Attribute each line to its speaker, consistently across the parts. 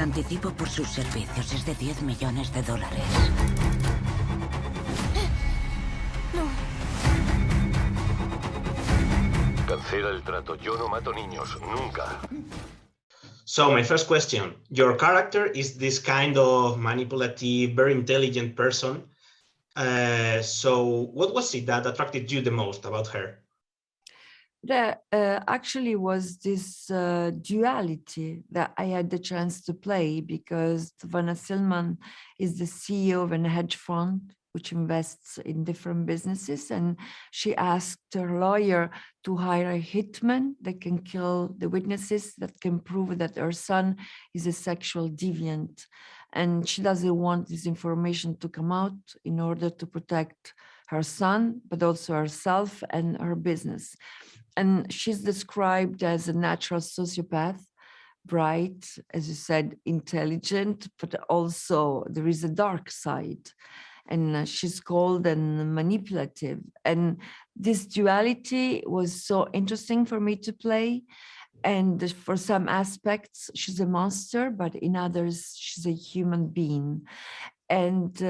Speaker 1: El anticipo por sus servicios es de $10 millones.
Speaker 2: Cancela el trato. Yo no mato niños, nunca.
Speaker 3: So my first question, your character is this kind of manipulative, very intelligent person. So what was it that attracted you the most about her?
Speaker 4: There actually was this duality that I had the chance to play, because Vanna Silman is the CEO of a hedge fund which invests in different businesses, and she asked her lawyer to hire a hitman that can kill the witnesses, that can prove that her son is a sexual deviant, and she doesn't want this information to come out in order to protect her son, but also herself and her business. And she's described as a natural sociopath, bright, as you said, intelligent, but also there is a dark side. And she's cold and manipulative. And this duality was so interesting for me to play. And for some aspects, she's a monster, but in others, she's a human being. And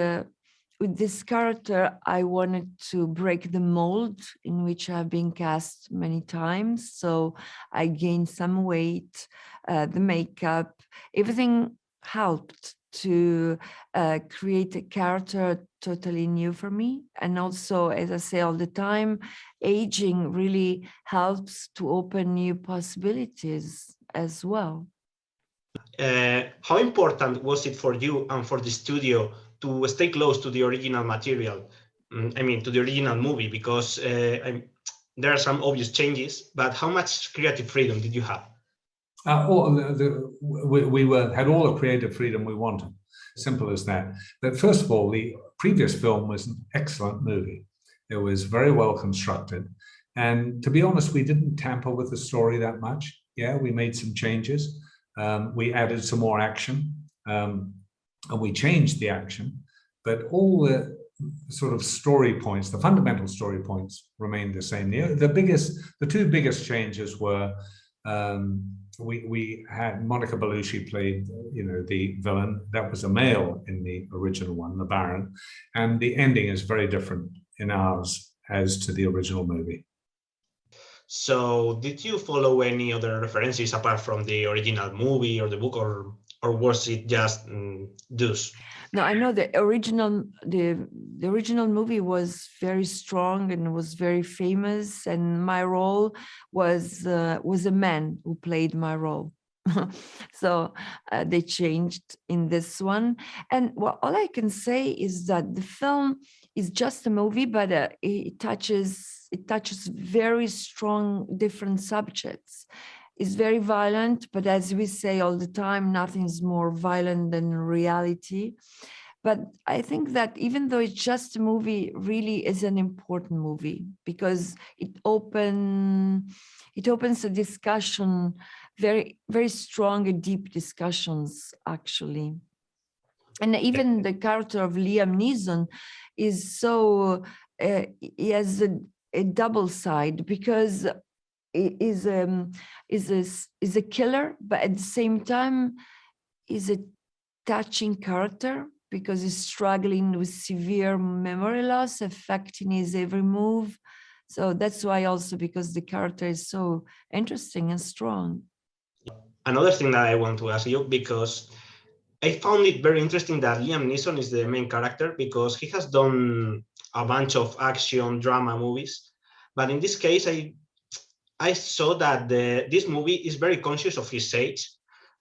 Speaker 4: with this character, I wanted to break the mold in which I've been cast many times. So I gained some weight, the makeup, everything helped to create a character totally new for me. And also, as I say all the time, aging really helps to open new possibilities as well.
Speaker 3: How important was it for you and for the studio to stay close to the original material? I mean, to the original movie, because there are some obvious changes, but how much creative freedom did you have?
Speaker 5: We had all the creative freedom we wanted. Simple as that. But first of all, the previous film was an excellent movie. It was very well constructed. And to be honest, we didn't tamper with the story that much. Yeah, we made some changes. We added some more action, and we changed the action. But all the sort of story points, the fundamental story points, remained the same. The two biggest changes were we had Monica Bellucci played, the villain. That was a male in the original one, the Baron, and the ending is very different in ours as to the original movie.
Speaker 3: So, did you follow any other references apart from the original movie or the book, or was it just those?
Speaker 4: No, I know the original movie was very strong and was very famous, and my role was a man who played my role. So they changed in this one, and all I can say is that the film is just a movie, but it touches very strong different subjects. It's very violent, but as we say all the time, nothing's more violent than reality. But I think that even though it's just a movie, really is an important movie, because it opens a discussion, very, very strong and deep discussions, actually. And even the character of Liam Neeson is so, he has a double side, because is a killer, but at the same time is a touching character, because he's struggling with severe memory loss affecting his every move. So that's why also, because the character is so interesting and strong.
Speaker 3: Another thing that I want to ask you, because I found it very interesting that Liam Neeson is the main character, because he has done a bunch of action drama movies, but in this case I saw that this movie is very conscious of his age,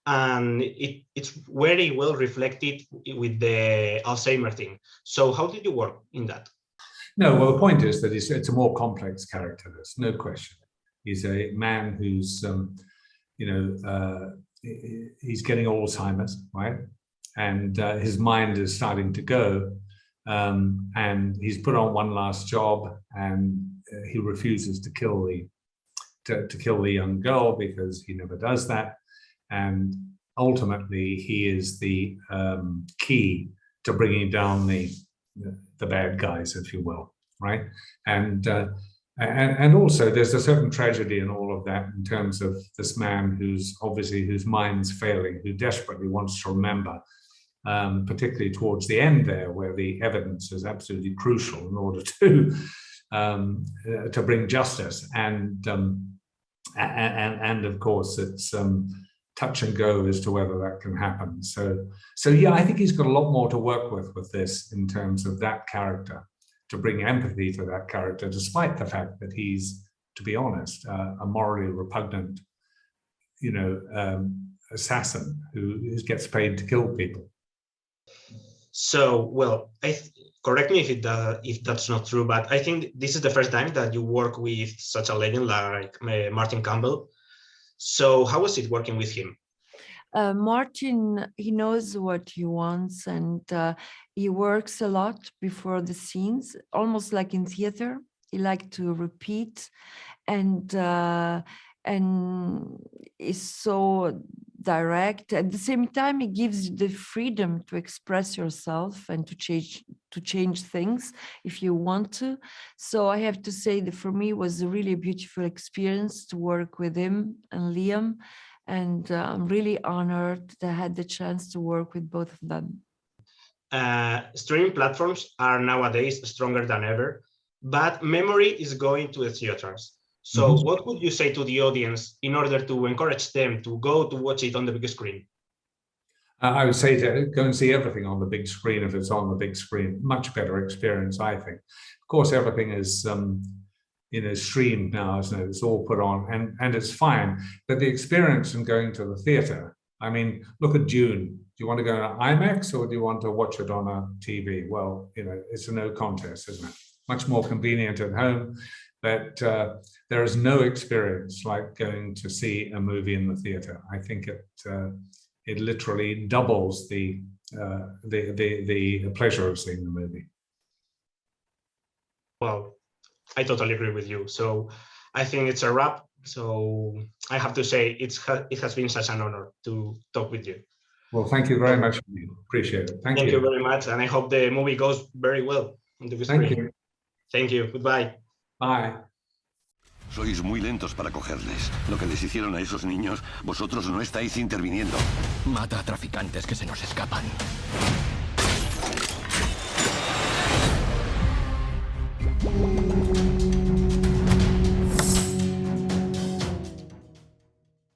Speaker 3: and it's very well reflected with the Alzheimer thing. So how did you work in that?
Speaker 5: No, well, the point is that it's a more complex character. There's no question. He's a man who's, he's getting Alzheimer's, right? And his mind is starting to go, and he's put on one last job, and he refuses to kill the young girl, because he never does that. And ultimately, he is the key to bringing down the bad guys, if you will, right? And And also there's a certain tragedy in all of that in terms of this man whose mind's failing, who desperately wants to remember, particularly towards the end there, where the evidence is absolutely crucial in order to bring justice. And of course, it's touch and go as to whether that can happen. So yeah, I think he's got a lot more to work with this in terms of that character, to bring empathy to that character, despite the fact that he's, to be honest, a morally repugnant, assassin who gets paid to kill people.
Speaker 3: So, well, correct me if that's not true, but I think this is the first time that you work with such a legend like Martin Campbell. So how was it working with him?
Speaker 4: Martin, he knows what he wants, and he works a lot before the scenes, almost like in theater. He likes to repeat, and is so direct. At the same time, it gives you the freedom to express yourself and to change things if you want to. So I have to say that for me it was a really beautiful experience to work with him and Liam, and I'm really honored that I had the chance to work with both of them.
Speaker 3: Streaming platforms are nowadays stronger than ever, but Memory is going to the theaters. So what would you say to the audience in order to encourage them to go to watch it on the big screen?
Speaker 5: I would say to go and see everything on the big screen if it's on the big screen. Much better experience, I think. Of course, everything is streamed now, isn't it? It's all put on, and it's fine. But the experience in going to the theatre, I mean, look at Dune. Do you want to go to IMAX or do you want to watch it on a TV? Well, it's a no contest, isn't it? Much more convenient at home. But there is no experience like going to see a movie in the theatre. I think it literally doubles the pleasure of seeing the movie.
Speaker 3: Well, I totally agree with you. So I think it's a wrap. So I have to say it has been such an honor to talk with you.
Speaker 5: Well, thank you very much. Appreciate it. Thank you.
Speaker 3: Thank you very much, and I hope the movie goes very well on the big screen.
Speaker 5: Thank you.
Speaker 3: Thank you. Goodbye.
Speaker 5: Bye.
Speaker 2: Sois muy lentos para cogerles. Lo que les hicieron a esos niños, vosotros no estáis interviniendo.
Speaker 6: Mata a traficantes que se nos escapan.